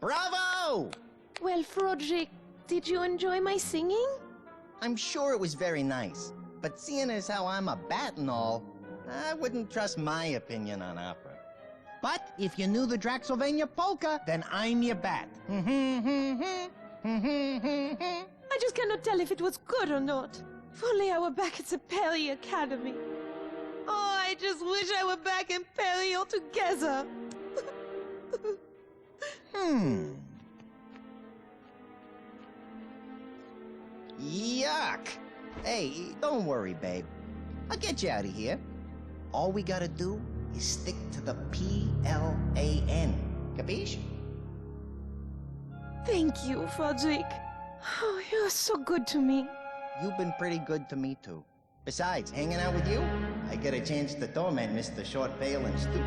Bravo! Well, Hfric, did you enjoy my singing? I'm sure it was very nice, but seeing as how I'm a bat and all, I wouldn't trust my opinion on opera. But if you knew the Draxylvania polka, then I'm your bat. I just cannot tell if it was good or not. If only I were back at the Perry Academy. Oh, I just wish I were back in Perry altogether. Yuck! Hey, don't worry, babe. I'll get you out of here. All we gotta do is stick to the P-L-A-N. Capiche? Thank you, Hfric. Oh, you're so good to me. You've been pretty good to me, too. Besides, hanging out with you, I get a chance to torment Mr. Short, Pale, and Stupid.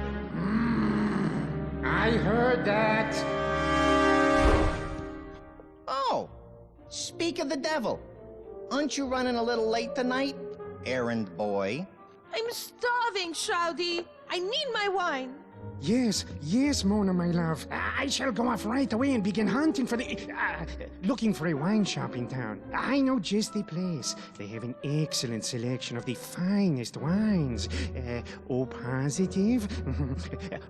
I heard that. Oh! Speak of the devil. Aren't you running a little late tonight, errand boy? I'm starving, Shroudy. I need my wine. Yes, Mona, my love. I shall go off right away and begin hunting for looking for a wine shop in town. I know just the place. They have an excellent selection of the finest wines. O positive,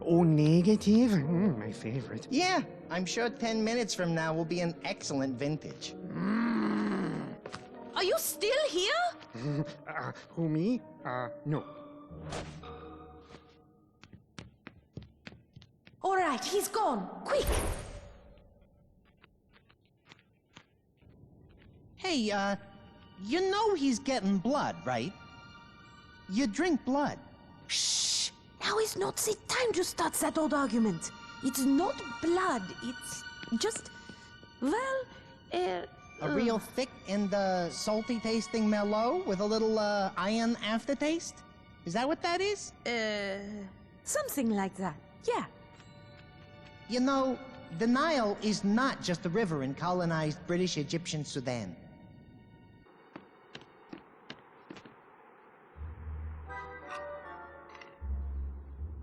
O negative, my favorite. Yeah, I'm sure 10 minutes from now will be an excellent vintage. Are you still here? Who, me? No. All right, he's gone. Quick! Hey, you know he's getting blood, right? You drink blood. Shh! Now is not the time to start that old argument. It's not blood, it's just... well, A real thick and, salty tasting Merlot with a little, iron aftertaste? Is that what that is? something like that, yeah. You know, the Nile is not just a river in colonized British Egyptian Sudan.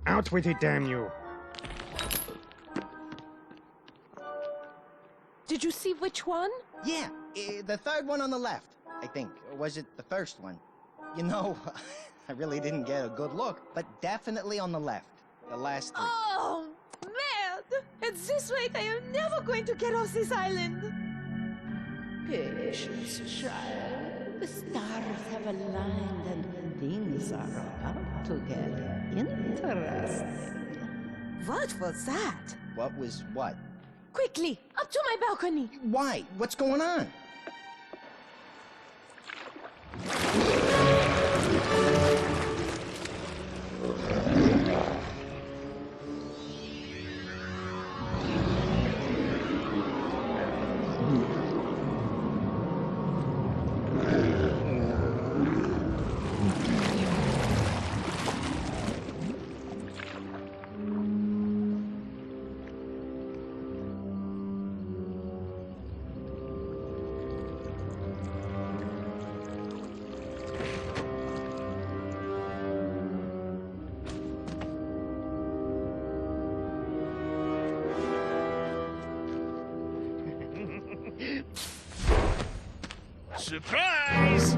Out with it, damn you. Did you see which one? Yeah, the third one on the left, I think. Or was it the first one? You know, I really didn't get a good look, but definitely on the left. The last three. Oh, man! At this rate, I am never going to get off this island. Patience, child. The stars have aligned and things are about to get interesting. What was that? What was what? Quickly, up to my balcony. Why? What's going on? Surprise!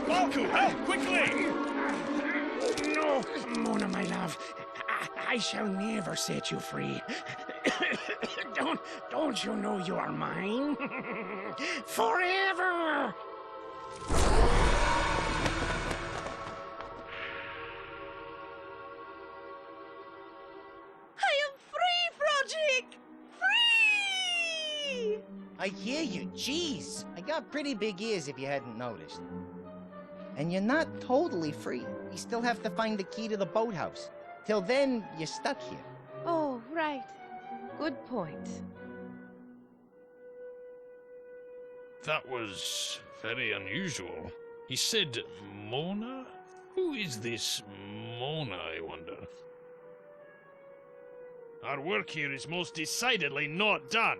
Balku, help, quickly! No, Mona, my love. I shall never set you free. Don't you know you are mine? Forever! I hear you, jeez. I got pretty big ears if you hadn't noticed. And you're not totally free. You still have to find the key to the boathouse. Till then, you're stuck here. Oh, right. Good point. That was very unusual. He said Mona? Who is this Mona, I wonder? Our work here is most decidedly not done.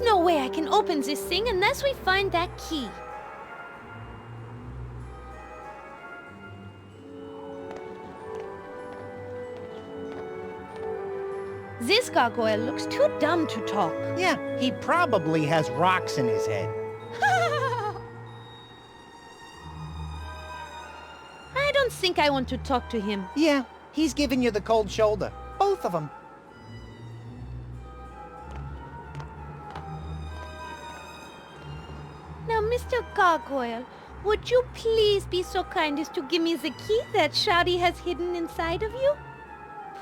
There's no way I can open this thing unless we find that key. This gargoyle looks too dumb to talk. Yeah, he probably has rocks in his head. I don't think I want to talk to him. Yeah, he's giving you the cold shoulder. Both of them. Now, Mr. Gargoyle, would you please be so kind as to give me the key that Shouty has hidden inside of you?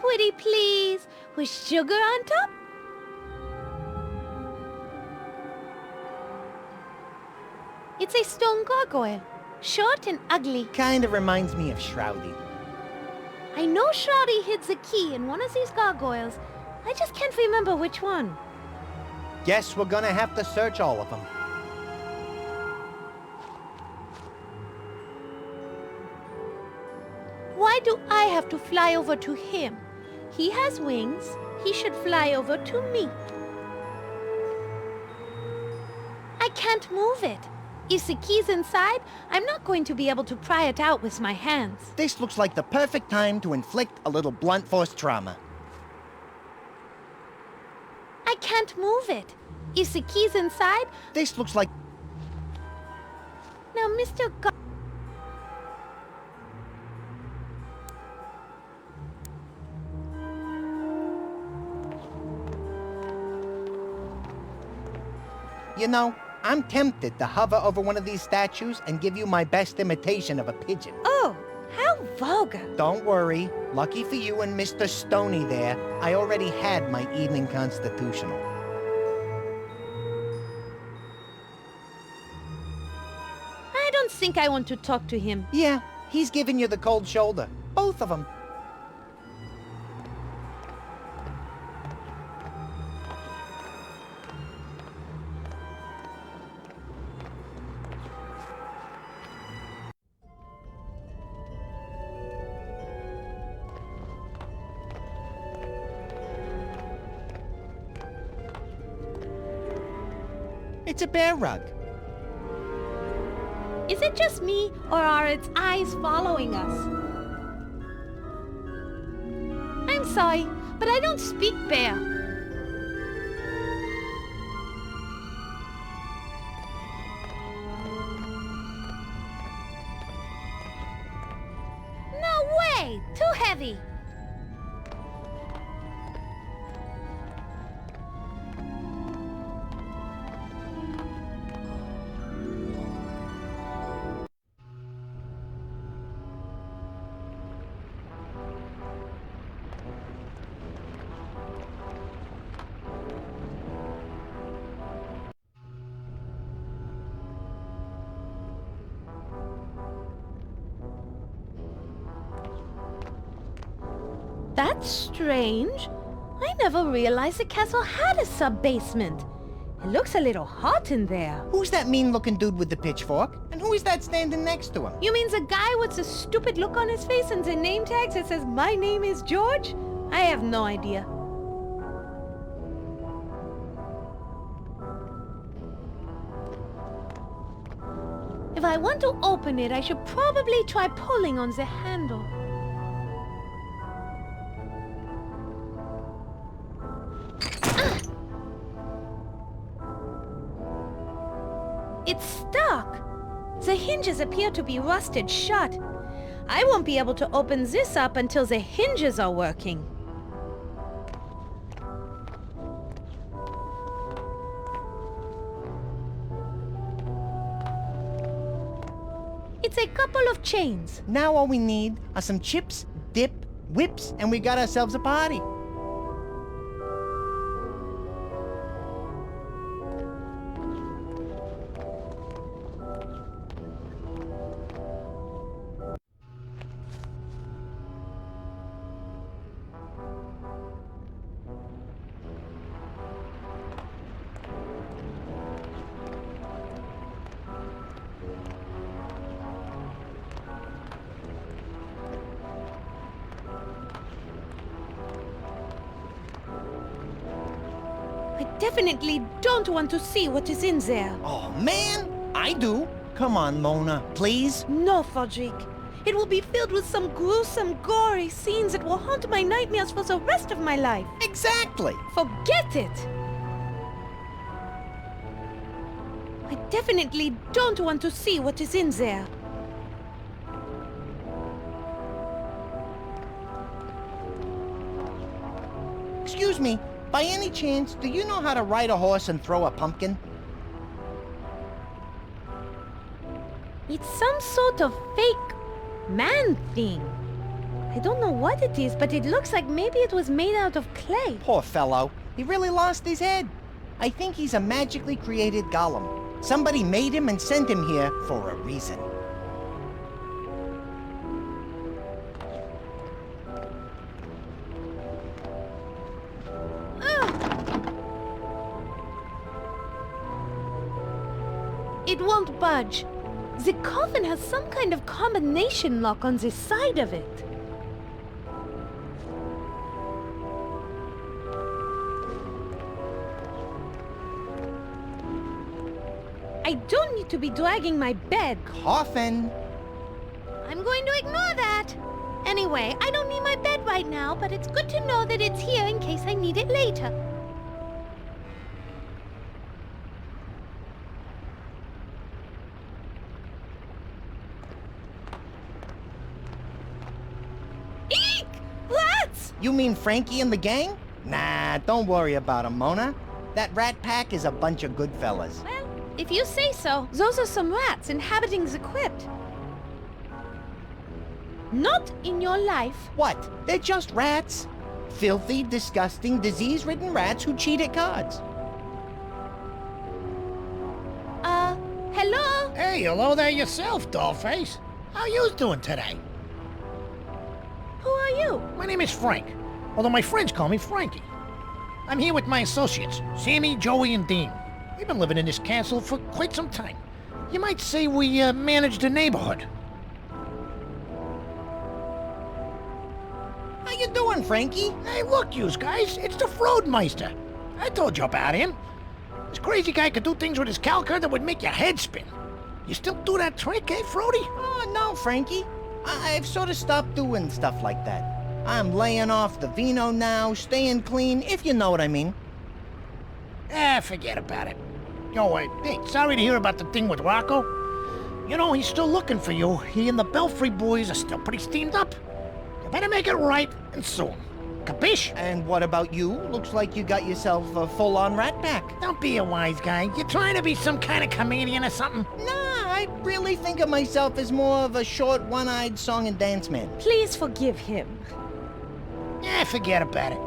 Pretty please, with sugar on top? It's a stone gargoyle, short and ugly. Kinda reminds me of Shroudy. I know Shouty hid the key in one of these gargoyles. I just can't remember which one. Guess we're gonna have to search all of them. Why do I have to fly over to him? He has wings. He should fly over to me. I can't move it. If the key's inside, I'm not going to be able to pry it out with my hands. This looks like the perfect time to inflict a little blunt force trauma. I can't move it. If the key's inside... This looks like... Now, Mr. You know, I'm tempted to hover over one of these statues and give you my best imitation of a pigeon. Oh, how vulgar. Don't worry. Lucky for you and Mr. Stoney there, I already had my evening constitutional. I don't think I want to talk to him. Yeah, he's giving you the cold shoulder. Both of them. It's a bear rug. Is it just me, or are its eyes following us? I'm sorry, but I don't speak bear. No way! Too heavy! That's strange. I never realized the castle had a sub-basement. It looks a little hot in there. Who's that mean-looking dude with the pitchfork? And who is that standing next to him? You mean the guy with the stupid look on his face and the name tags that says, "My name is George"? I have no idea. If I want to open it, I should probably try pulling on the handle. It's stuck. The hinges appear to be rusted shut. I won't be able to open this up until the hinges are working. It's a couple of chains. Now all we need are some chips, dip, whips, and we got ourselves a party. definitely don't want to see what is in there. Oh, man, I do. Come on, Mona, please. No, Hfric. It will be filled with some gruesome, gory scenes that will haunt my nightmares for the rest of my life. Exactly. Forget it! I definitely don't want to see what is in there. Excuse me, by any chance, do you know how to ride a horse and throw a pumpkin? It's some sort of fake man thing. I don't know what it is, but it looks like maybe it was made out of clay. Poor fellow. He really lost his head. I think he's a magically created golem. Somebody made him and sent him here for a reason. It won't budge. The coffin has some kind of combination lock on the side of it. I don't need to be dragging my bed. Coffin. I'm going to ignore that. Anyway, I don't need my bed right now, but it's good to know that it's here in case I need it later. Eek! Rats! You mean Frankie and the gang? Nah, don't worry about him, Mona. That rat pack is a bunch of good fellas. Well, if you say so. Those are some rats inhabiting the crypt. Not in your life. What? They're just rats. Filthy, disgusting, disease-ridden rats who cheat at cards. Hello? Hey, hello there yourself, dollface. How you doing today? Who are you? My name is Frank, although my friends call me Frankie. I'm here with my associates, Sammy, Joey, and Dean. We've been living in this castle for quite some time. You might say we manage the neighborhood. How you doing, Frankie? Hey, look, yous guys, it's the Frodemeister. I told you about him. This crazy guy could do things with his calculator that would make your head spin. You still do that trick, eh, Frody? Oh, no, Frankie. I've sort of stopped doing stuff like that. I'm laying off the vino now, staying clean, if you know what I mean. Forget about it. Yo, hey, sorry to hear about the thing with Rocco. You know, he's still looking for you. He and the Belfry boys are still pretty steamed up. You better make it right, and soon. Capiche? And what about you? Looks like you got yourself a full-on rat pack. Don't be a wise guy. You're trying to be some kind of comedian or something? Nah, I really think of myself as more of a short, one-eyed song and dance man. Please forgive him. Forget about it.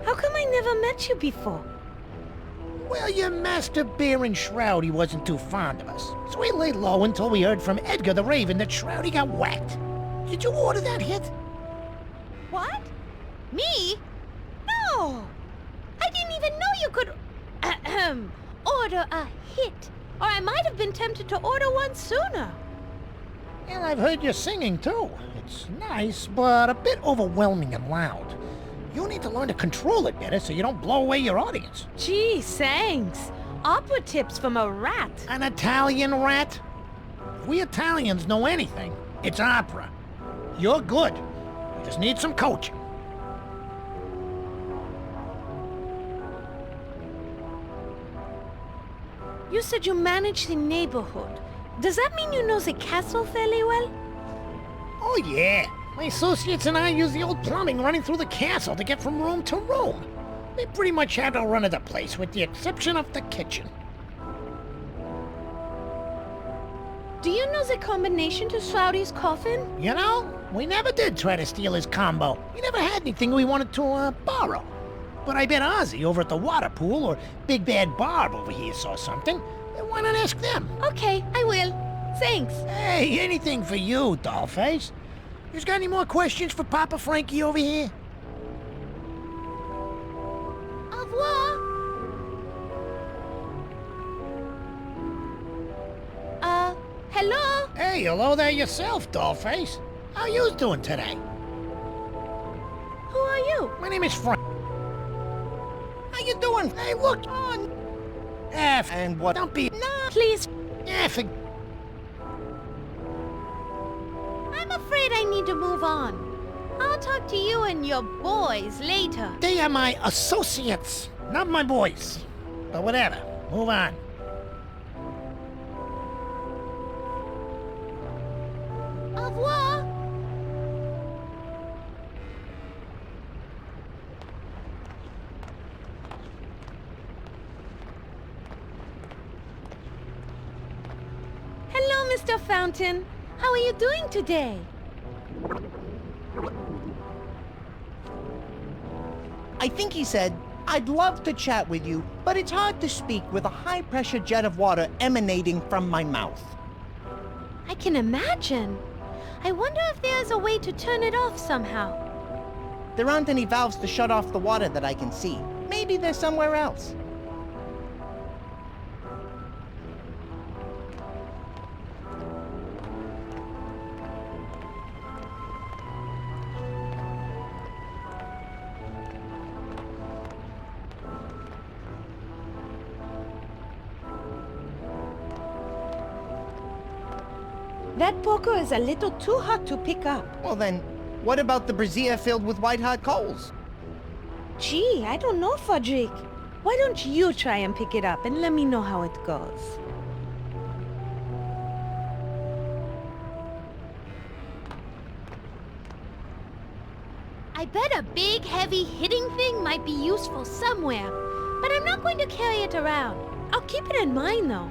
How come I never met you before? Well, your master Baron Shroudy wasn't too fond of us, so we laid low until we heard from Edgar the Raven that Shroudy got whacked. Did you order that hit? What? Me? No! I didn't even know you could order a hit. Or I might have been tempted to order one sooner. And I've heard you singing, too. It's nice, but a bit overwhelming and loud. You need to learn to control it better so you don't blow away your audience. Gee, thanks. Opera tips from a rat. An Italian rat? If we Italians know anything, it's opera. You're good. You just need some coaching. You said you manage the neighborhood. Does that mean you know the castle fairly well? Oh, yeah. My associates and I use the old plumbing running through the castle to get from room to room. We pretty much have the run of the place, with the exception of the kitchen. Do you know the combination to Shroudy's coffin? You know, we never did try to steal his combo. We never had anything we wanted to, borrow. But I bet Ozzy over at the water pool or Big Bad Barb over here saw something. Why not ask them? Okay, I will. Thanks. Hey, anything for you, dollface. You got any more questions for Papa Frankie over here? Au revoir. Hello? Hey, hello there yourself, dollface. How you doing today? you? My name is Hfric. How you doing? Hey, look on. And what? Don't be. Please. For I'm afraid I need to move on. I'll talk to you and your boys later. They are my associates, not my boys. But whatever. Move on. Au revoir. Hello, Mr. Fountain. How are you doing today? I think he said, "I'd love to chat with you, but it's hard to speak with a high-pressure jet of water emanating from my mouth." I can imagine. I wonder if there's a way to turn it off somehow. There aren't any valves to shut off the water that I can see. Maybe they're somewhere else. That poker is a little too hot to pick up. Well then, what about the brazier filled with white-hot coals? Gee, I don't know, Hfric. Why don't you try and pick it up and let me know how it goes? I bet a big, heavy hitting thing might be useful somewhere, but I'm not going to carry it around. I'll keep it in mind, though.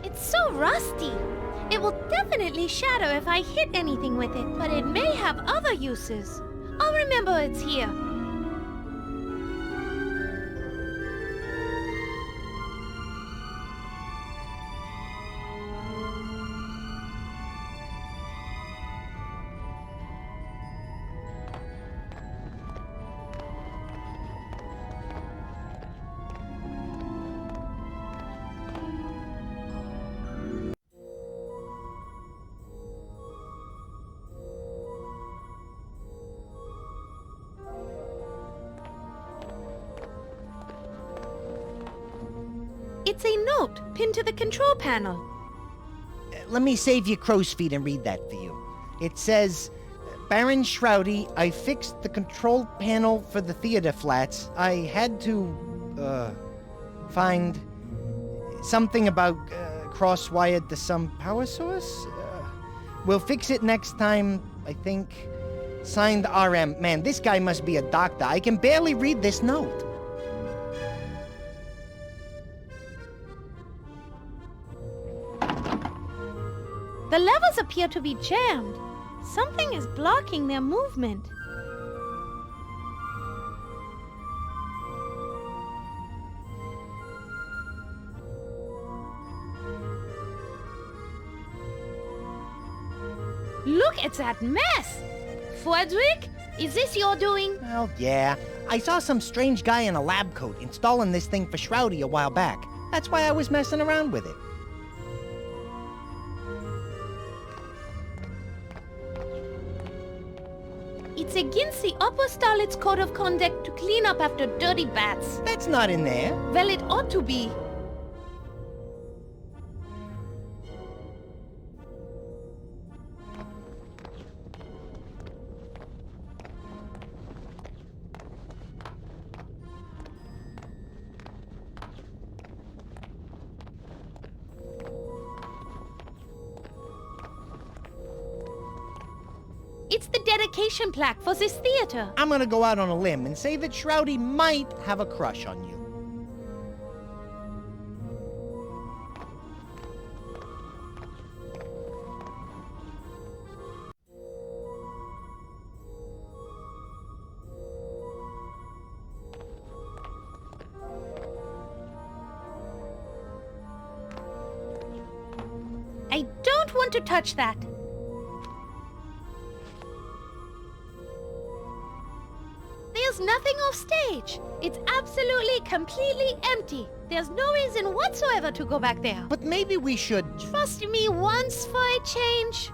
It's so rusty. It will definitely shatter if I hit anything with it, but it may have other uses. I'll remember it's here. It's a note pinned to the control panel. Let me save you crow's feet and read that for you. It says, "Baron Shroudy, I fixed the control panel for the theater flats. I had to, find something about cross-wired to some power source. We'll fix it next time, I think. Signed RM." Man, this guy must be a doctor. I can barely read this note. The levers appear to be jammed. Something is blocking their movement. Look at that mess! Hfric, is this your doing? Well, yeah. I saw some strange guy in a lab coat installing this thing for Shroudy a while back. That's why I was messing around with it. It's against the upper Starlet's code of conduct to clean up after dirty bats. That's not in there. Well, it ought to be. It's the dedication plaque for this theater. I'm gonna go out on a limb and say that Shroudy might have a crush on you. I I don't want to touch that. There's nothing off stage. It's absolutely, completely empty. There's no reason whatsoever to go back there. But maybe we should... Trust me once for a change.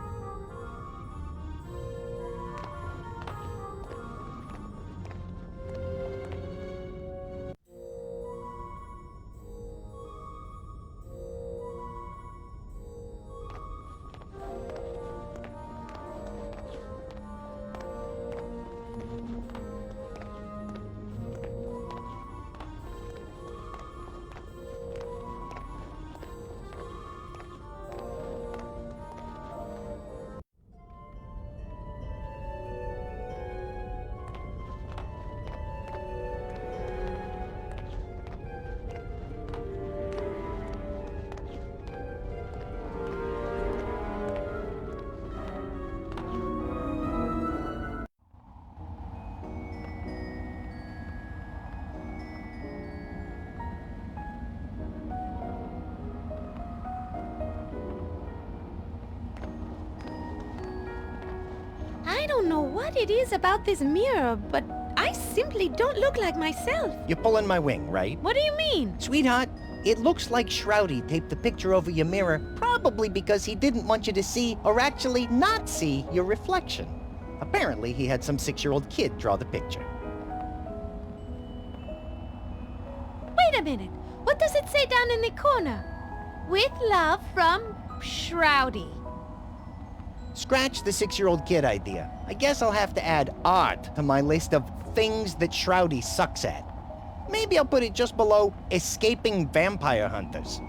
I don't know what it is about this mirror, but I simply don't look like myself. You're pulling my wing, right? What do you mean? Sweetheart, it looks like Shroudy taped the picture over your mirror, probably because he didn't want you to see, or actually not see, your reflection. Apparently, he had some 6-year-old kid draw the picture. Wait a minute. What does it say down in the corner? With love from Shroudy. Scratch the 6-year-old kid idea. I guess I'll have to add art to my list of things that Shroudy sucks at. Maybe I'll put it just below escaping vampire hunters.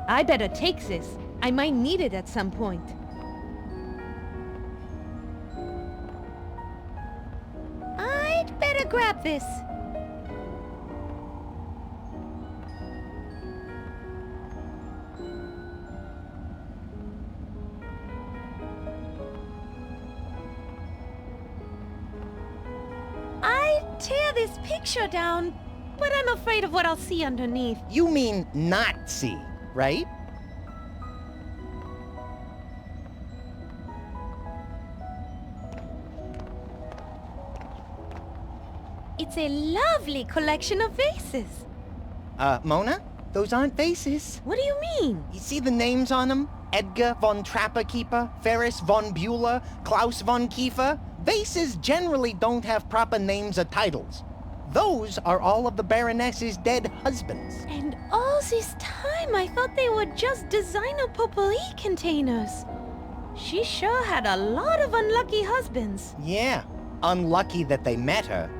I better take this. I might need it at some point. I'd better grab this. I'd tear this picture down, but I'm afraid of what I'll see underneath. You mean not see, right? It's a lovely collection of vases. Mona? Those aren't vases. What do you mean? You see the names on them? Edgar von Trapperkeeper, Ferris von Bueller, Klaus von Kiefer? Vases generally don't have proper names or titles. Those are all of the Baroness's dead husbands. And all this time, I thought they were just designer potpourri containers. She sure had a lot of unlucky husbands. Yeah, unlucky that they met her.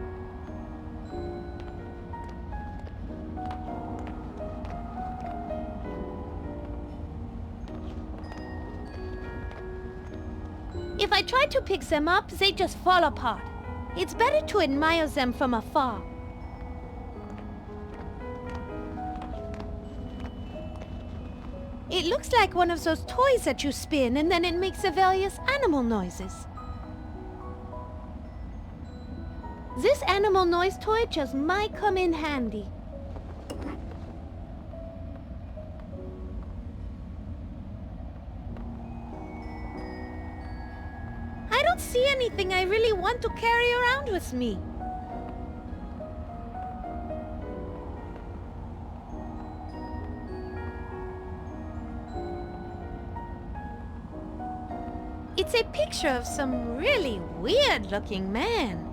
If I try to pick them up, they just fall apart. It's better to admire them from afar. It looks like one of those toys that you spin and then it makes the various animal noises. This animal noise toy just might come in handy. I don't see anything I really want to carry around with me. It's a picture of some really weird-looking man.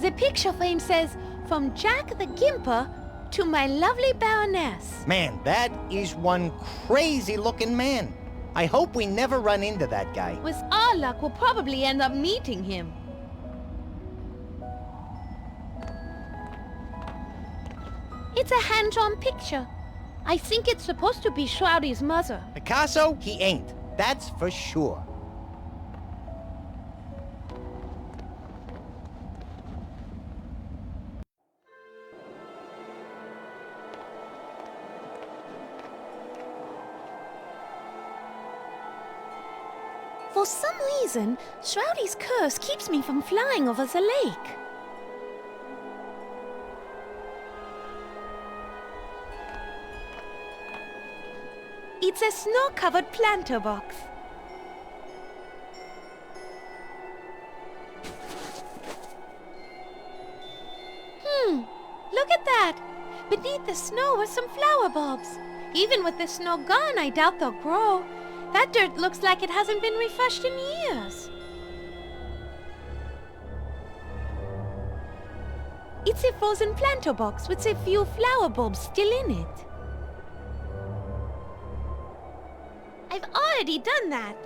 The picture frame says, "From Jack the Gimper to my lovely Baroness." Man, that is one crazy-looking man. I hope we never run into that guy. With our luck, we'll probably end up meeting him. It's a hand-drawn picture. I think it's supposed to be Shroudy's mother. Picasso, he ain't. That's for sure. For some reason, Shroudy's curse keeps me from flying over the lake. It's a snow-covered planter box. Look at that! Beneath the snow are some flower bulbs. Even with the snow gone, I doubt they'll grow. That dirt looks like it hasn't been refreshed in years. It's a frozen planter box with a few flower bulbs still in it. I've already done that.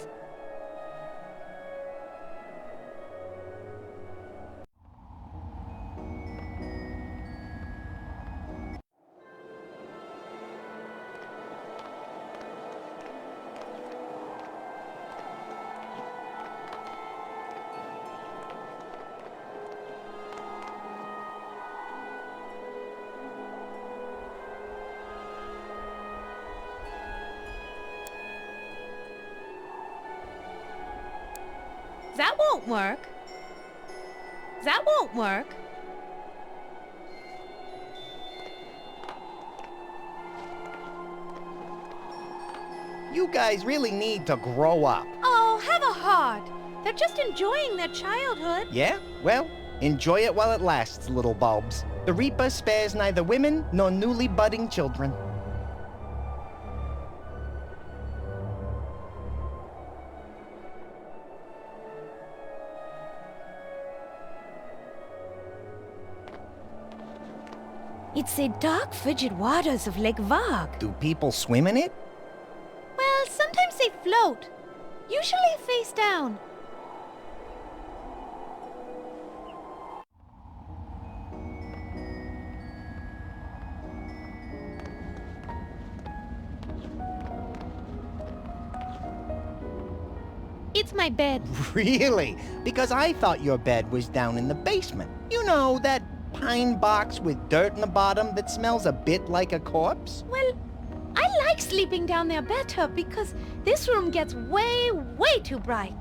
That won't work. That won't work. You guys really need to grow up. Oh, have a heart. They're just enjoying their childhood. Yeah? Well, enjoy it while it lasts, little bulbs. The Reaper spares neither women nor newly budding children. It's the dark, frigid waters of Lake Vog. Do people swim in it? Well, sometimes they float. Usually face down. It's my bed. Really? Because I thought your bed was down in the basement. You know, that pine box with dirt in the bottom that smells a bit like a corpse? Well, I like sleeping down there better because this room gets way, way too bright.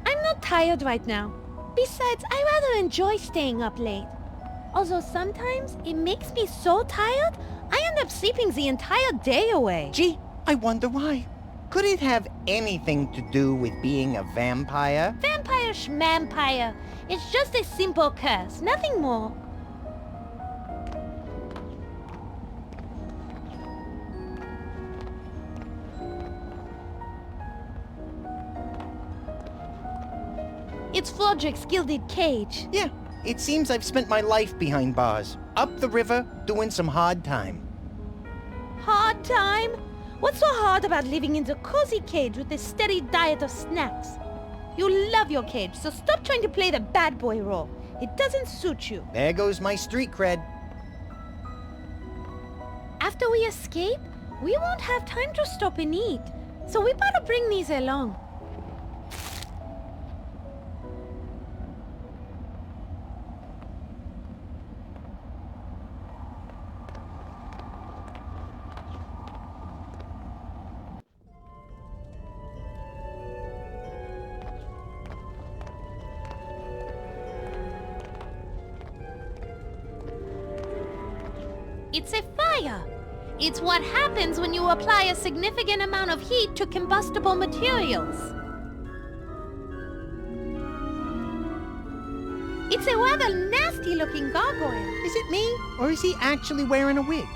I'm not tired right now. Besides, I rather enjoy staying up late. Although sometimes it makes me so tired, I end up sleeping the entire day away. Gee, I wonder why. Could it have anything to do with being a vampire? Vampire schmampire. It's just a simple curse, nothing more. It's Flodrick's gilded cage. Yeah, it seems I've spent my life behind bars. Up the river, doing some hard time. Hard time? What's so hard about living in the cozy cage with a steady diet of snacks? You love your cage, so stop trying to play the bad boy role. It doesn't suit you. There goes my street cred. After we escape, we won't have time to stop and eat. So we better bring these along. It's a fire. It's what happens when you apply a significant amount of heat to combustible materials. It's a rather nasty-looking gargoyle. Is it me, or is he actually wearing a wig?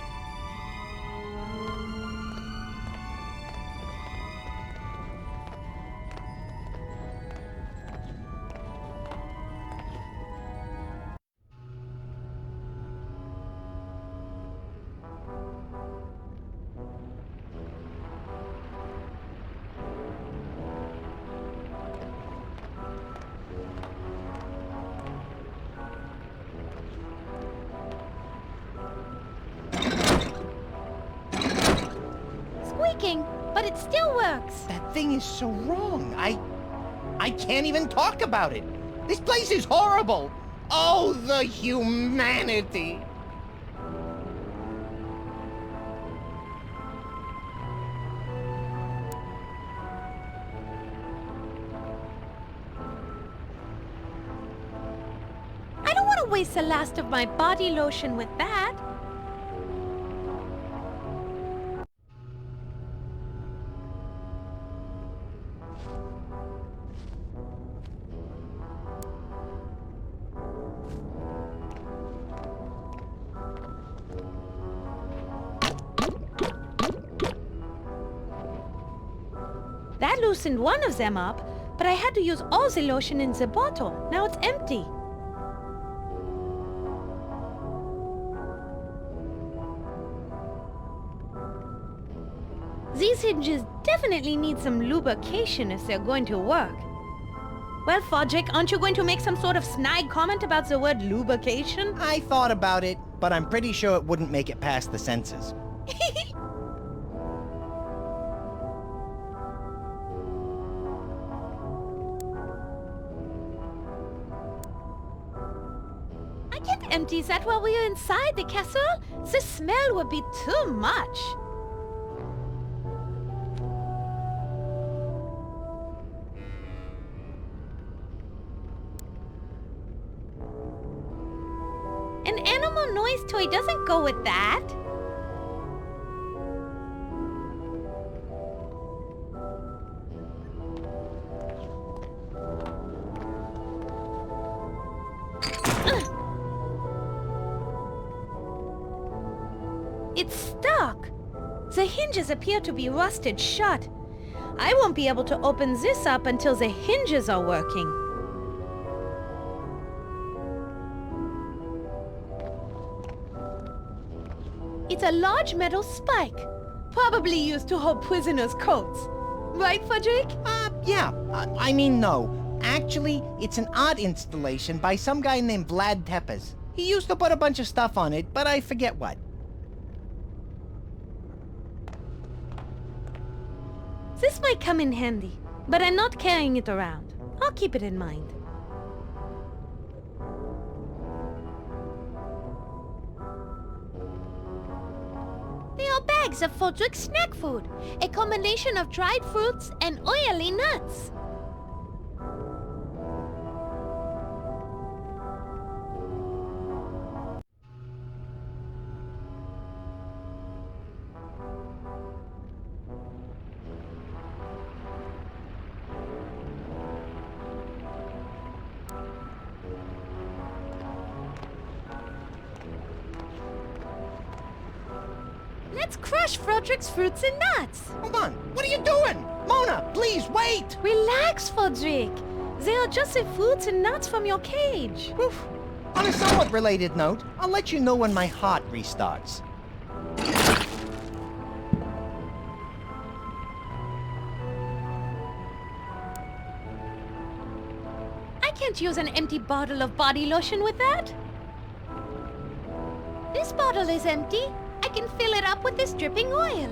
Squeaking, but it still works. That thing is so wrong. I can't even talk about it. This place is horrible. Oh, the humanity. I'll waste the last of my body lotion with that. That loosened one of them up, but I had to use all the lotion in the bottle. Now it's empty. These hinges definitely need some lubrication if they're going to work. Well, Hfric, aren't you going to make some sort of snide comment about the word lubrication? I thought about it, but I'm pretty sure it wouldn't make it past the censors. I can't empty that while we are inside the castle. The smell would be too much. An animal noise toy doesn't go with that. It's stuck. The hinges appear to be rusted shut. I won't be able to open this up until the hinges are working. It's a large metal spike, probably used to hold prisoners' coats. Right, Hfric? Yeah. I mean, no. Actually, it's an art installation by some guy named Vlad Tepes. He used to put a bunch of stuff on it, but I forget what. This might come in handy, but I'm not carrying it around. I'll keep it in mind. They are bags of Hfric's snack food, a combination of dried fruits and oily nuts. Let's crush Hfric's fruits and nuts. Hold on. What are you doing? Mona, please, wait! Relax, Hfric. They are just the fruits and nuts from your cage. Oof. On a somewhat related note, I'll let you know when my heart restarts. I can't use an empty bottle of body lotion with that. This bottle is empty. I can fill it up with this dripping oil.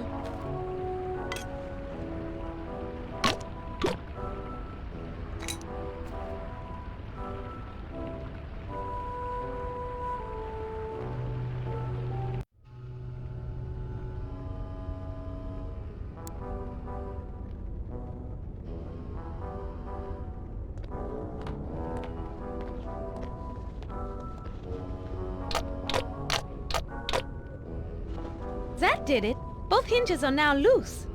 That did it. Both hinges are now loose.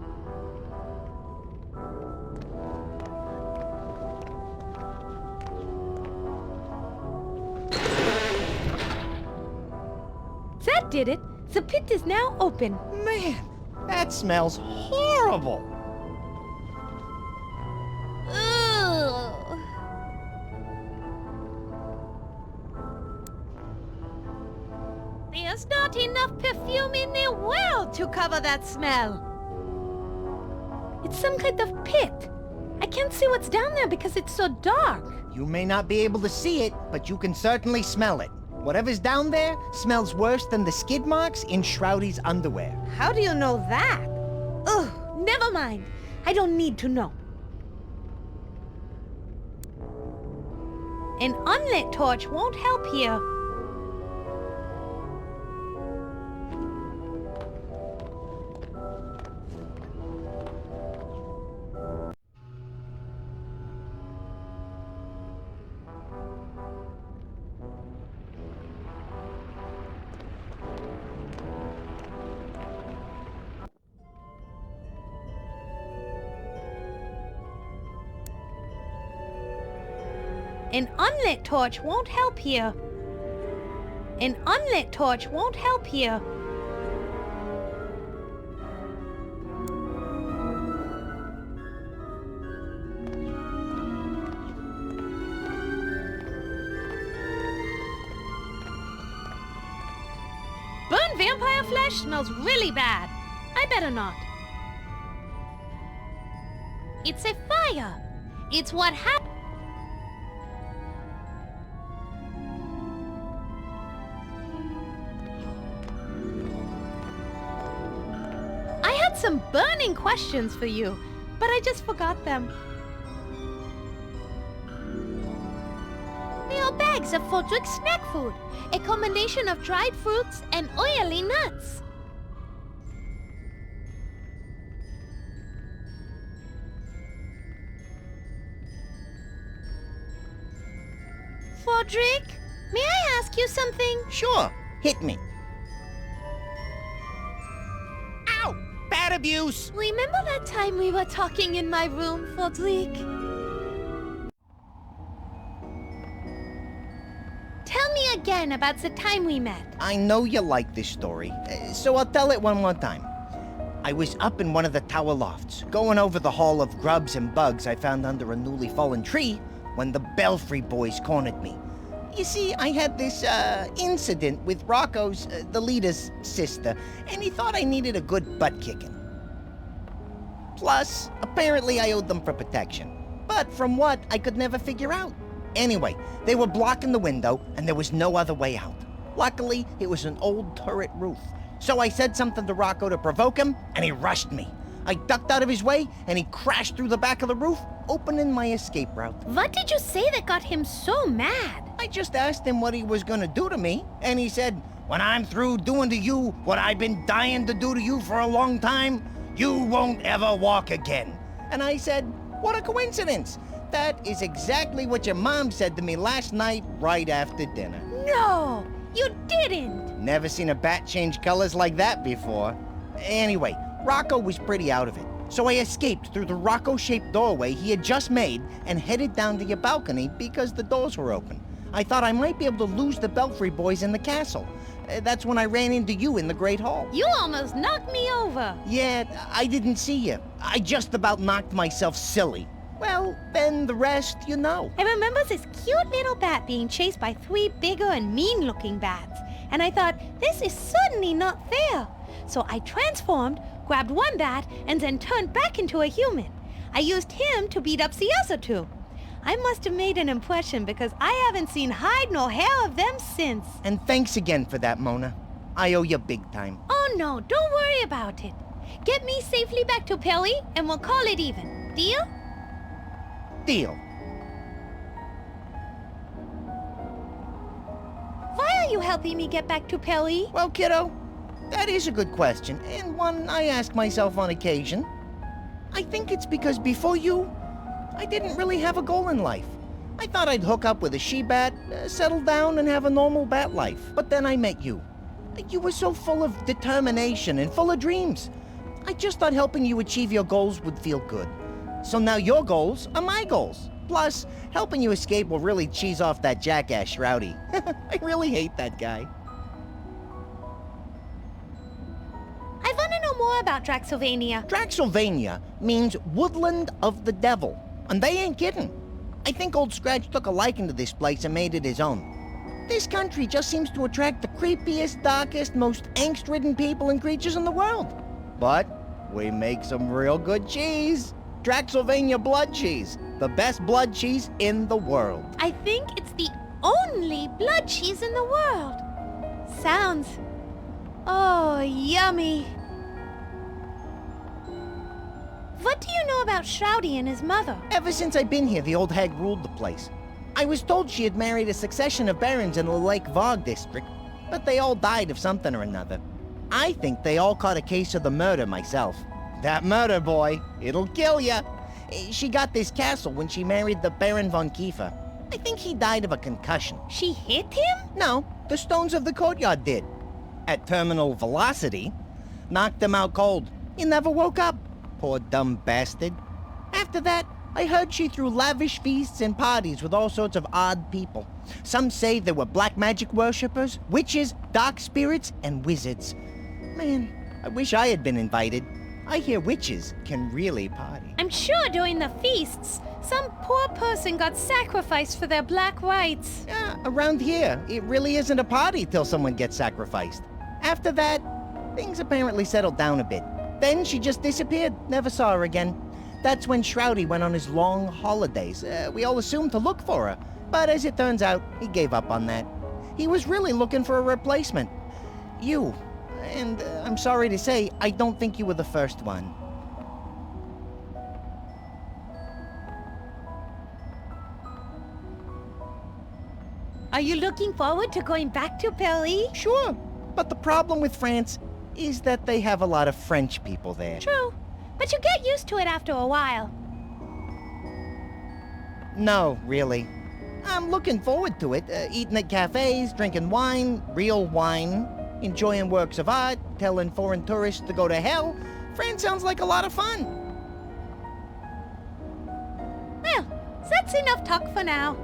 That did it. The pit is now open. Man, that smells horrible. Ugh. There's not enough perfume in the world to cover that smell. It's some kind of pit. I can't see what's down there because it's so dark. You may not be able to see it, but you can certainly smell it. Whatever's down there smells worse than the skid marks in Shroudy's underwear. How do you know that? Ugh, never mind. I don't need to know. An unlit torch won't help here. An unlit torch won't help here. An unlit torch won't help here. Burnt vampire flesh smells really bad. I better not. It's a fire. It's what happened. I had some burning questions for you, but I just forgot them. They are bags of Hfric snack food, a combination of dried fruits and oily nuts. Hfric, may I ask you something? Sure, hit me. Ow! Bad abuse! Remember that time we were talking in my room, Hfric? Tell me again about the time we met. I know you like this story, so I'll tell it one more time. I was up in one of the tower lofts, going over the haul of grubs and bugs I found under a newly fallen tree, when the Belfry boys cornered me. You see, I had this, incident with Rocco's, the leader's sister, and he thought I needed a good butt-kicking. Plus, apparently I owed them for protection. But from what, I could never figure out. Anyway, they were blocking the window, and there was no other way out. Luckily, it was an old turret roof. So I said something to Rocco to provoke him, and he rushed me. I ducked out of his way, and he crashed through the back of the roof, opening my escape route. What did you say that got him so mad? I just asked him what he was gonna do to me, and he said, "When I'm through doing to you what I've been dying to do to you for a long time, you won't ever walk again." And I said, "What a coincidence. That is exactly what your mom said to me last night right after dinner." No, you didn't. Never seen a bat change colors like that before. Anyway, Rocco was pretty out of it. So I escaped through the Rocco-shaped doorway he had just made and headed down to your balcony because the doors were open. I thought I might be able to lose the Belfry boys in the castle. That's when I ran into you in the Great Hall. You almost knocked me over. Yeah, I didn't see you. I just about knocked myself silly. Well, then the rest, you know. I remember this cute little bat being chased by 3 bigger and mean-looking bats. And I thought, this is certainly not fair. So I transformed, grabbed one bat, and then turned back into a human. I used him to beat up the other 2. I must have made an impression because I haven't seen hide nor hair of them since. And thanks again for that, Mona. I owe you big time. Oh no, don't worry about it. Get me safely back to Pelly and we'll call it even. Deal? Deal. Why are you helping me get back to Pelly? Well, kiddo, that is a good question, and one I ask myself on occasion. I think it's because before you, I didn't really have a goal in life. I thought I'd hook up with a she-bat, settle down, and have a normal bat life. But then I met you. You were so full of determination and full of dreams. I just thought helping you achieve your goals would feel good. So now your goals are my goals. Plus, helping you escape will really cheese off that jackass Shroudy. I really hate that guy. I want to know more about Draxylvania. Draxylvania means woodland of the devil. And they ain't kidding. I think Old Scratch took a liking to this place and made it his own. This country just seems to attract the creepiest, darkest, most angst-ridden people and creatures in the world. But we make some real good cheese. Draxylvania blood cheese. The best blood cheese in the world. I think it's the only blood cheese in the world. Sounds... oh, yummy. What do you know about Shroudy and his mother? Ever since I've been here, the old hag ruled the place. I was told she had married a succession of barons in the Lake Vog district, but they all died of something or another. I think they all caught a case of the murder myself. That murder, boy, it'll kill ya. She got this castle when she married the Baron von Kiefer. I think he died of a concussion. She hit him? No, the stones of the courtyard did. At terminal velocity. Knocked him out cold. He never woke up. Poor dumb bastard. After that, I heard she threw lavish feasts and parties with all sorts of odd people. Some say there were black magic worshippers, witches, dark spirits, and wizards. Man, I wish I had been invited. I hear witches can really party. I'm sure during the feasts, some poor person got sacrificed for their black rights. Yeah, around here, it really isn't a party till someone gets sacrificed. After that, things apparently settled down a bit. Then she just disappeared, never saw her again. That's when Shroudy went on his long holidays. We all assumed to look for her, but as it turns out, he gave up on that. He was really looking for a replacement. You. And I'm sorry to say, I don't think you were the first one. Are you looking forward to going back to Paris? Sure, but the problem with France is that they have a lot of French people there. True, but you get used to it after a while. No, really. I'm looking forward to it. Eating at cafes, drinking wine, real wine, enjoying works of art, telling foreign tourists to go to hell. France sounds like a lot of fun. Well, that's enough talk for now.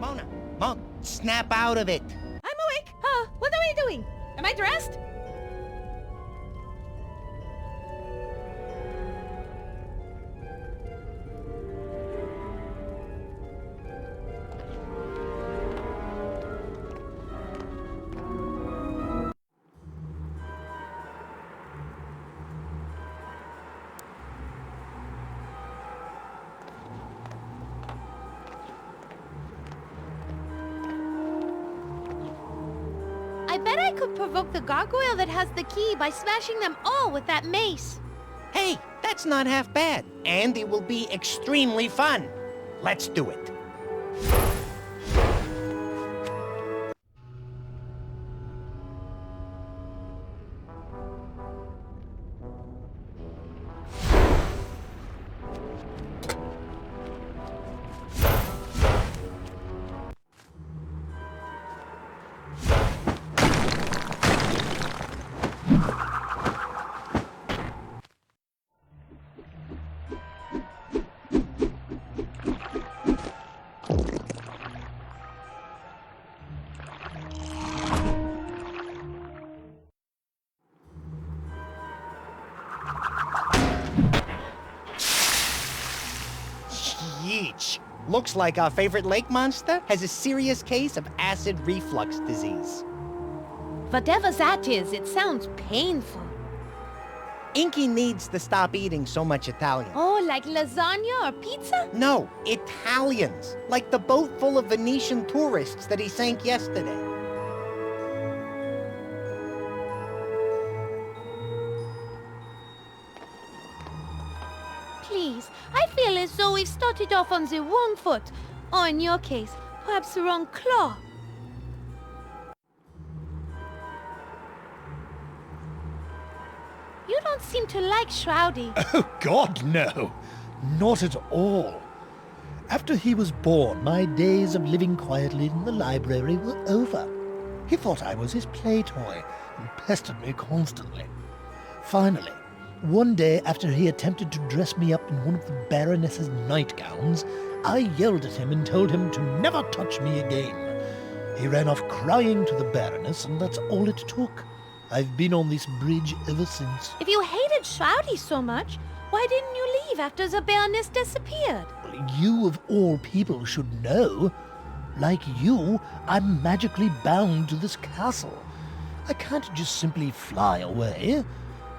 Mom, snap out of it. I'm awake. Huh? What are we doing? Am I dressed? I bet I could provoke the gargoyle that has the key by smashing them all with that mace. Hey, that's not half bad. And it will be extremely fun. Let's do it. Yeesh. Looks like our favorite lake monster has a serious case of acid reflux disease. Whatever that is, it sounds painful. Inky needs to stop eating so much Italian. Oh, like lasagna or pizza? No, Italians. Like the boat full of Venetian tourists that he sank yesterday. Please, I feel as though we've started off on the wrong foot. Or in your case, perhaps the wrong claw. You don't seem to like Shroudy. Oh, God, no. Not at all. After he was born, my days of living quietly in the library were over. He thought I was his play toy and pestered me constantly. Finally, one day after he attempted to dress me up in one of the Baroness's nightgowns, I yelled at him and told him to never touch me again. He ran off crying to the Baroness, and that's all it took. I've been on this bridge ever since. If you hated Shroudy so much, why didn't you leave after the Baroness disappeared? Well, you of all people should know. Like you, I'm magically bound to this castle. I can't just simply fly away.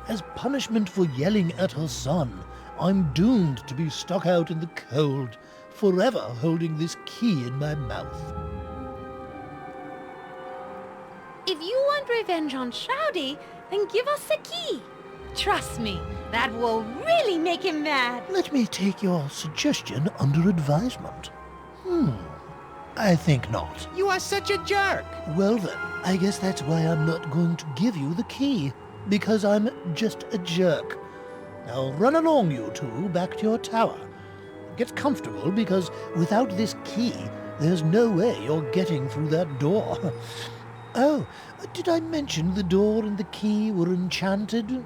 As punishment for yelling at her son, I'm doomed to be stuck out in the cold, forever holding this key in my mouth. If you want revenge on Shroudy, then give us the key. Trust me, that will really make him mad. Let me take your suggestion under advisement. I think not. You are such a jerk. Well then, I guess that's why I'm not going to give you the key. Because I'm just a jerk. Now run along, you two, back to your tower. Get comfortable, because without this key, there's no way you're getting through that door. Oh, did I mention the door and the key were enchanted?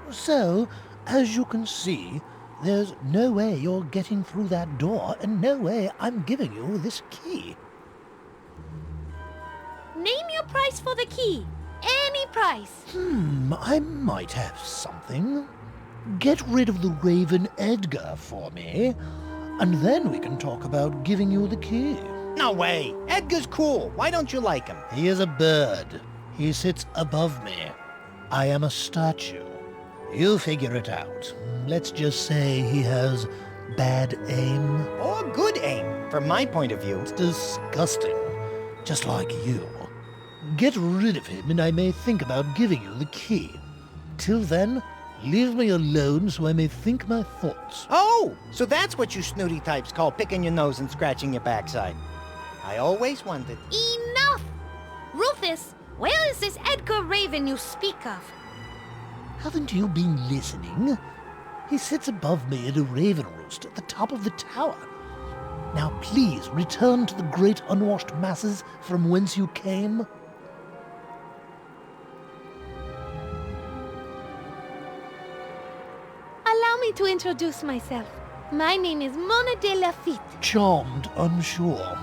So, as you can see, There's no way you're getting through that door, and no way I'm giving you this key. Name your price for the key. Any price. I might have something. Get rid of the Raven Edgar for me, and then we can talk about giving you the key. No way. Edgar's cool. Why don't you like him? He is a bird. He sits above me. I am a statue. You figure it out. Let's just say he has bad aim. Or good aim, from my point of view. It's disgusting. Just like you. Get rid of him and I may think about giving you the key. Till then, leave me alone so I may think my thoughts. Oh, so that's what you snooty types call picking your nose and scratching your backside. I always wondered. Enough! Rufus, where is this Edgar Raven you speak of? Haven't you been listening? He sits above me in a raven roost at the top of the tower. Now please return to the great unwashed masses from whence you came. Allow me to introduce myself. My name is Mona de Lafitte. Charmed, I'm sure.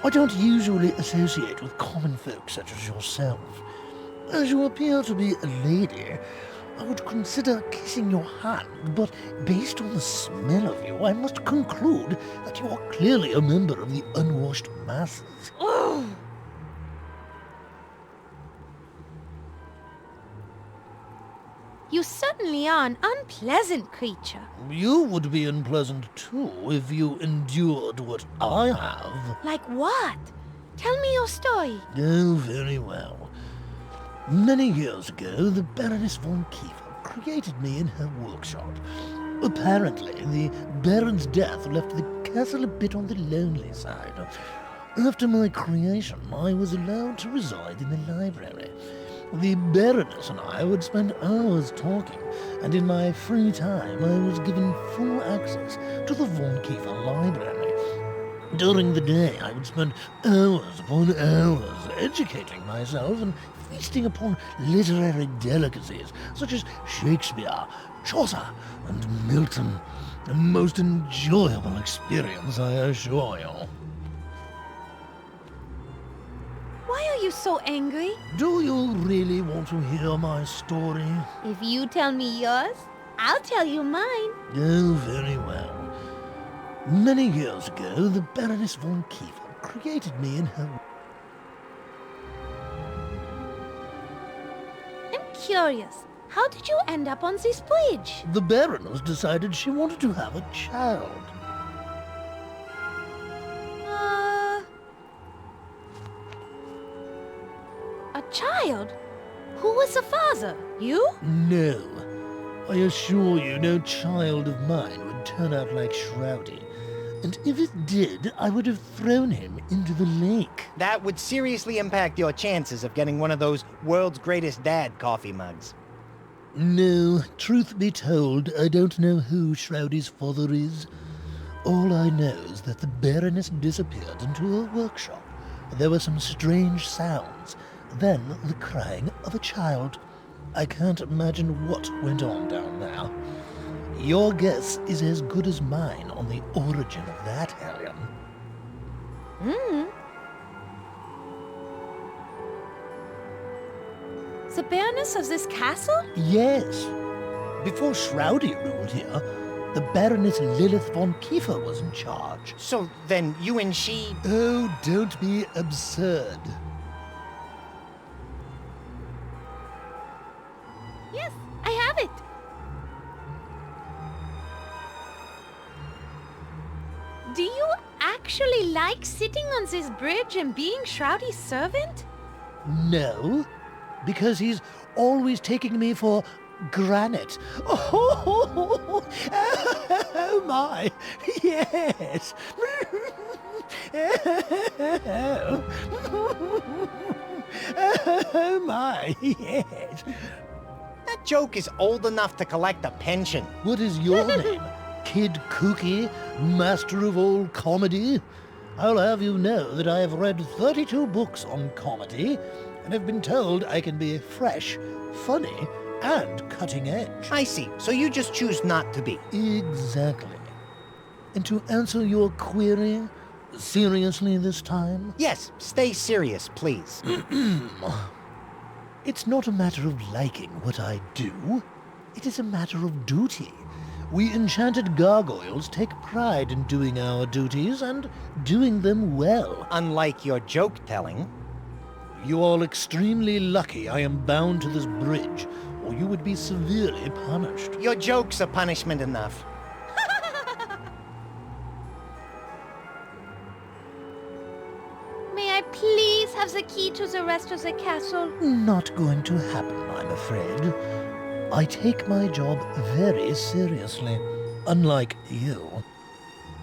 I don't usually associate with common folk such as yourself. As you appear to be a lady, I would consider kissing your hand, but based on the smell of you, I must conclude that you are clearly a member of the unwashed masses. Oh! You certainly are an unpleasant creature. You would be unpleasant too if you endured what I have. Like what? Tell me your story. Oh, very well. Many years ago, the Baroness von Kiefer created me in her workshop. Apparently, the Baron's death left the castle a bit on the lonely side. After my creation, I was allowed to reside in the library. The Baroness and I would spend hours talking, and in my free time I was given full access to the Von Kiefer library. During the day I would spend hours upon hours educating myself and feasting upon literary delicacies such as Shakespeare, Chaucer, and Milton. A most enjoyable experience, I assure you. Why are you so angry? Do you really want to hear my story? If you tell me yours, I'll tell you mine. Oh, very well. Many years ago, the Baroness von Kiefer created me in her... I'm curious. How did you end up on this bridge? The Baroness decided she wanted to have a child. A child? Who was the father? You? No. I assure you, no child of mine would turn out like Shroudy. And if it did, I would have thrown him into the lake. That would seriously impact your chances of getting one of those world's greatest dad coffee mugs. No, truth be told, I don't know who Shroudy's father is. All I know is that the Baroness disappeared into her workshop. There were some strange sounds, then the crying of a child. I can't imagine what went on down there. Your guess is as good as mine on the origin of that hellion. The Baroness of this castle? Yes. Before Shroudy ruled here, the Baroness Lilith von Kiefer was in charge. So then you and she... Oh, don't be absurd. Yes, I have it. Do you actually like sitting on this bridge and being Shroudy's servant? No, because he's always taking me for granite. Oh, my, yes. Oh, my, yes. That joke is old enough to collect a pension. What is your name? Kid Kooky, master of all comedy? I'll have you know that I have read 32 books on comedy, and have been told I can be fresh, funny, and cutting edge. I see. So you just choose not to be. Exactly. And to answer your query, seriously this time? Yes, stay serious, please. It's not a matter of liking what I do. It is a matter of duty. We enchanted gargoyles take pride in doing our duties and doing them well. Unlike your joke-telling. You are extremely lucky I am bound to this bridge, or you would be severely punished. Your jokes are punishment enough. May I please have the key to the rest of the castle? Not going to happen, I'm afraid. I take my job very seriously, unlike you.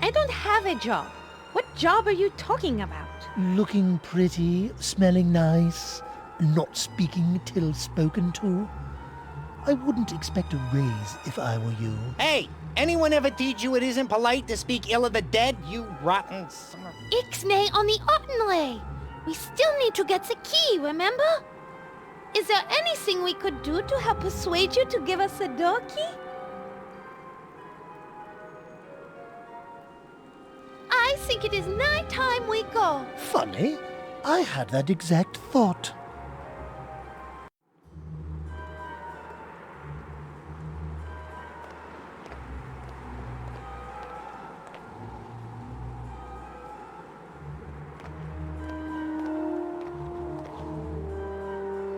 I don't have a job. What job are you talking about? Looking pretty, smelling nice, not speaking till spoken to. I wouldn't expect a raise if I were you. Hey, anyone ever teach you it isn't polite to speak ill of the dead, you rotten son of... Ixnay on the Ottenlay. We still need to get the key, remember? Is there anything we could do to help persuade you to give us the door key? I think it is night time we go. Funny, I had that exact thought.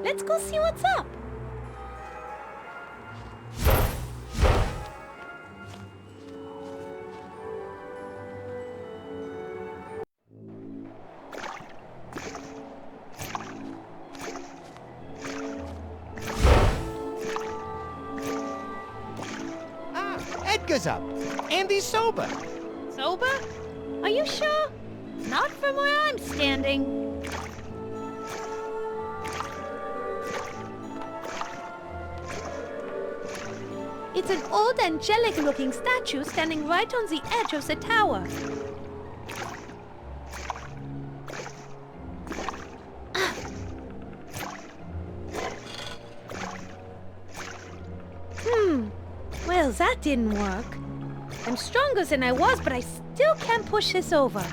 Let's go see what's up. Edgar's up. And he's sober. Sober? Are you sure? Not from where I'm standing. It's an old angelic-looking statue standing right on the edge of the tower. Well, that didn't work. I'm stronger than I was, but I still can't push this over.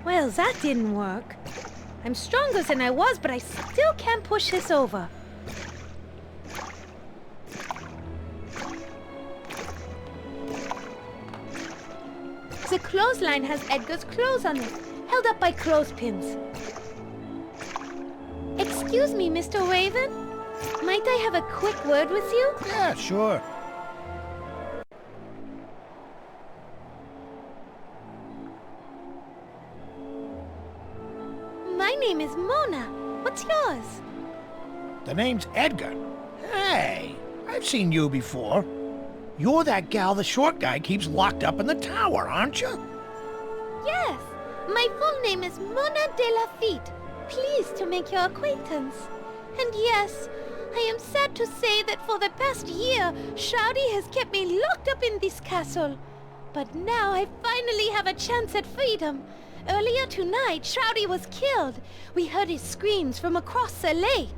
Well, that didn't work. I'm stronger than I was, but I still can't push this over. The clothesline has Edgar's clothes on it, held up by clothespins. Excuse me, Mr. Raven? Might I have a quick word with you? Yeah, sure. My name is Mona. What's yours? The name's Edgar. Hey, I've seen you before. You're that gal the short guy keeps locked up in the tower, aren't you? Yes, my full name is Mona de la Fite. Pleased to make your acquaintance. And yes, I am sad to say that for the past year, Shouty has kept me locked up in this castle. But now I finally have a chance at freedom. Earlier tonight, Shouty was killed. We heard his screams from across the lake.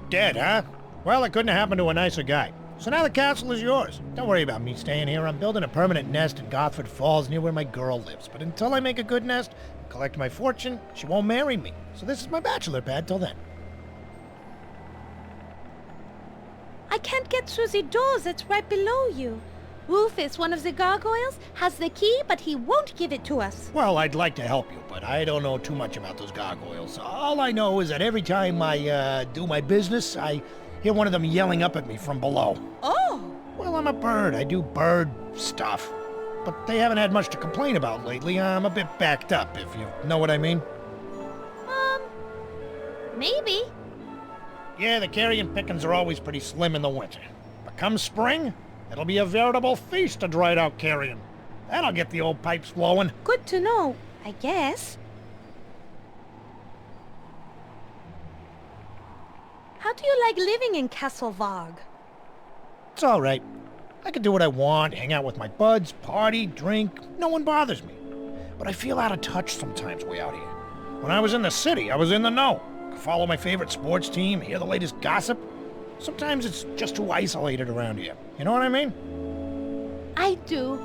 Dead, huh? Well, it couldn't have happened to a nicer guy. So now the castle is yours. Don't worry about me staying here. I'm building a permanent nest in Gosford Falls near where my girl lives. But until I make a good nest, collect my fortune, she won't marry me. So this is my bachelor pad till then. I can't get through the door that's right below you. Rufus, one of the gargoyles, has the key, but he won't give it to us. Well, I'd like to help you, but I don't know too much about those gargoyles. All I know is that every time I do my business, I hear one of them yelling up at me from below. Oh! Well, I'm a bird. I do bird stuff. But they haven't had much to complain about lately. I'm a bit backed up, if you know what I mean. Maybe. Yeah, the carrion pickings are always pretty slim in the winter. But come spring, it'll be a veritable feast of dried out carrion. That'll get the old pipes flowing. Good to know, I guess. How do you like living in Castle Varg? It's all right. I can do what I want, hang out with my buds, party, drink. No one bothers me. But I feel out of touch sometimes way out here. When I was in the city, I was in the know. Could follow my favorite sports team, hear the latest gossip. Sometimes it's just too isolated around here. You know what I mean? I do.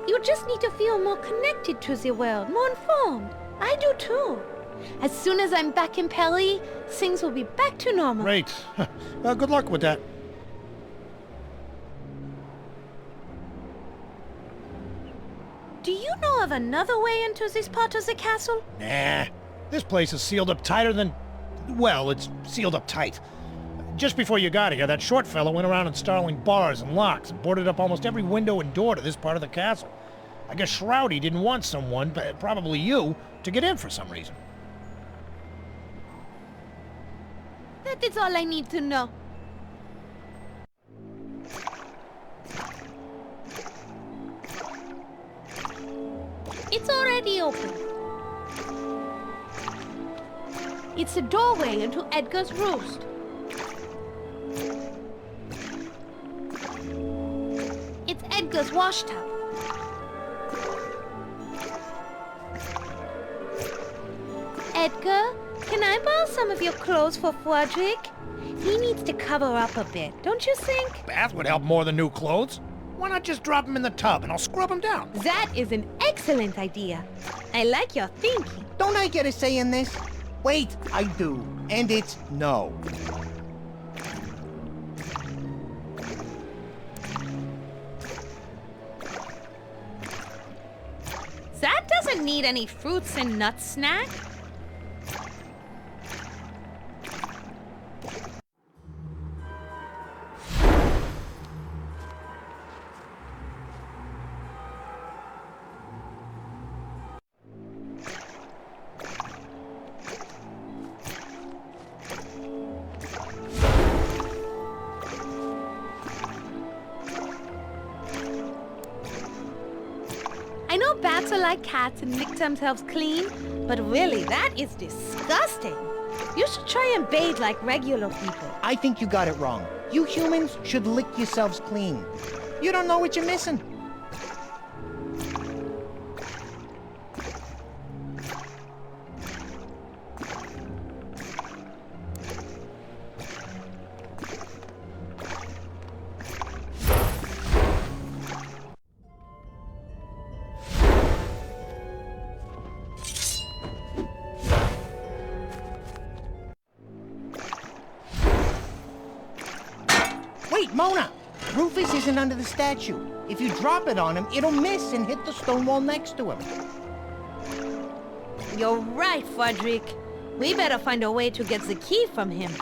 You just need to feel more connected to the world, more informed. I do too. As soon as I'm back in Paris, things will be back to normal. Great. Well, good luck with that. Do you know of another way into this part of the castle? Nah. This place is sealed up tighter than... Well, it's sealed up tight. Just before you got here, that short fellow went around installing bars and locks and boarded up almost every window and door to this part of the castle. I guess Shroudy didn't want someone, probably you, to get in for some reason. That is all I need to know. It's already open. It's the doorway into Edgar's roost. It's Edgar's wash tub. Edgar, can I borrow some of your clothes for Hfric? He needs to cover up a bit, don't you think? Bath would help more than new clothes. Why not just drop him in the tub and I'll scrub him down? That is an excellent idea. I like your thinking. Don't I get a say in this? Wait, I do. And it's no. That doesn't need any fruits and nuts snack. I know bats are like cats and lick themselves clean, but really, that is disgusting. You should try and bathe like regular people. I think you got it wrong. You humans should lick yourselves clean. You don't know what you're missing. Wait, Mona! Rufus isn't under the statue. If you drop it on him, it'll miss and hit the stone wall next to him. You're right, Hfric. We better find a way to get the key from him.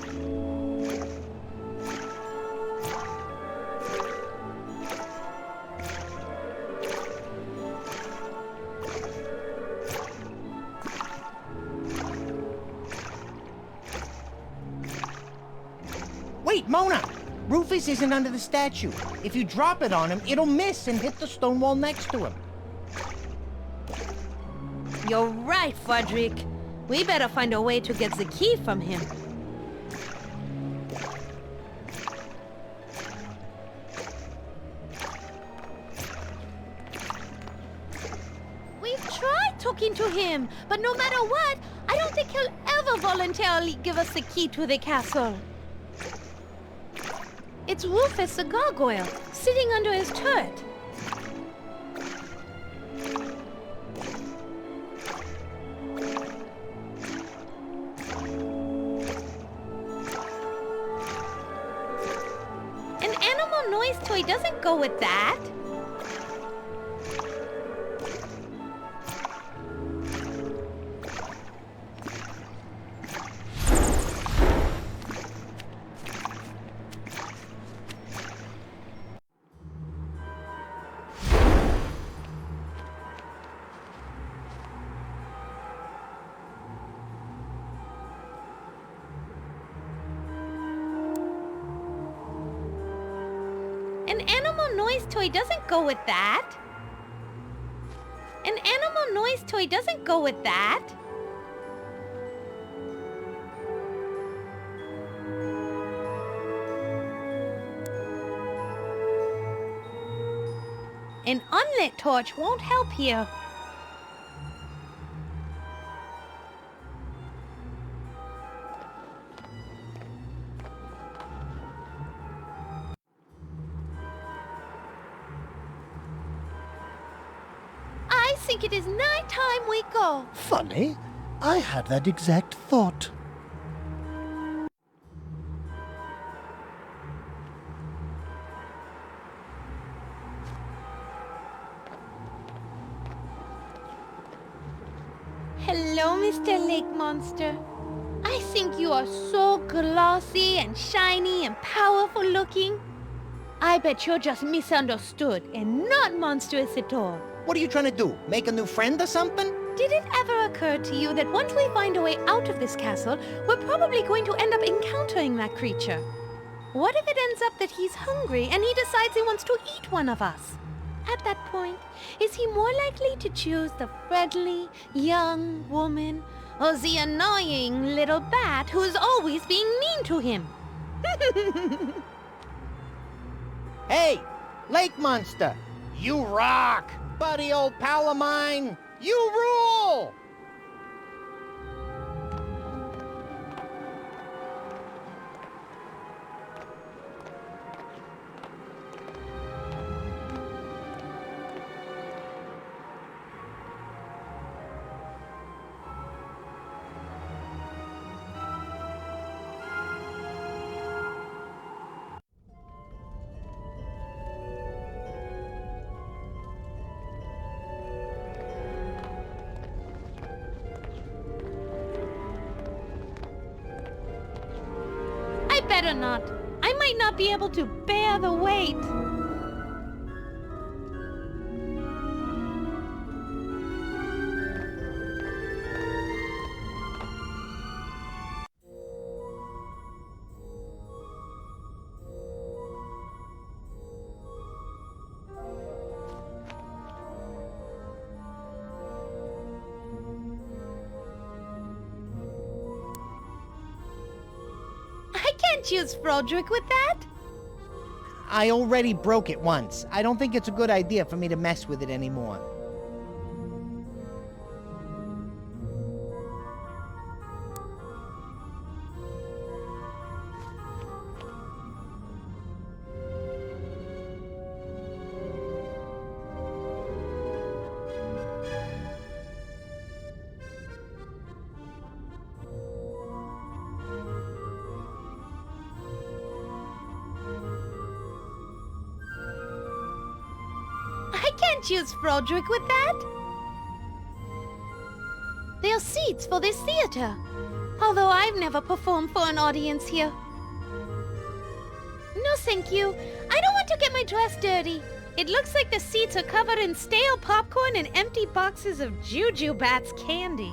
Wait, Mona! Rufus isn't under the statue. If you drop it on him, it'll miss and hit the stone wall next to him. You're right, Hfric. We better find a way to get the key from him. We've tried talking to him, but no matter what, I don't think he'll ever voluntarily give us the key to the castle. It's Rufus the gargoyle, sitting under his turret. An animal noise toy doesn't go with that. An animal noise toy doesn't go with that. An animal noise toy doesn't go with that. An unlit torch won't help here. I think it is night time we go. Funny, I had that exact thought. Hello, Mr. Lake Monster. I think you are so glossy and shiny and powerful looking. I bet you're just misunderstood and not monstrous at all. What are you trying to do? Make a new friend or something? Did it ever occur to you that once we find a way out of this castle, we're probably going to end up encountering that creature? What if it ends up that he's hungry and he decides he wants to eat one of us? At that point, is he more likely to choose the friendly, young woman or the annoying little bat who's always being mean to him? Hey, Lake Monster! You rock! Buddy, old pal of mine! You rule! Better not. I might not be able to bear the weight. Use Frodrick with that? I already broke it once. I don't think it's a good idea for me to mess with it anymore. Use Frodrick with that? There are seats for this theater, although I've never performed for an audience here. No, thank you. I don't want to get my dress dirty. It looks like the seats are covered in stale popcorn and empty boxes of Juju Bat's candy.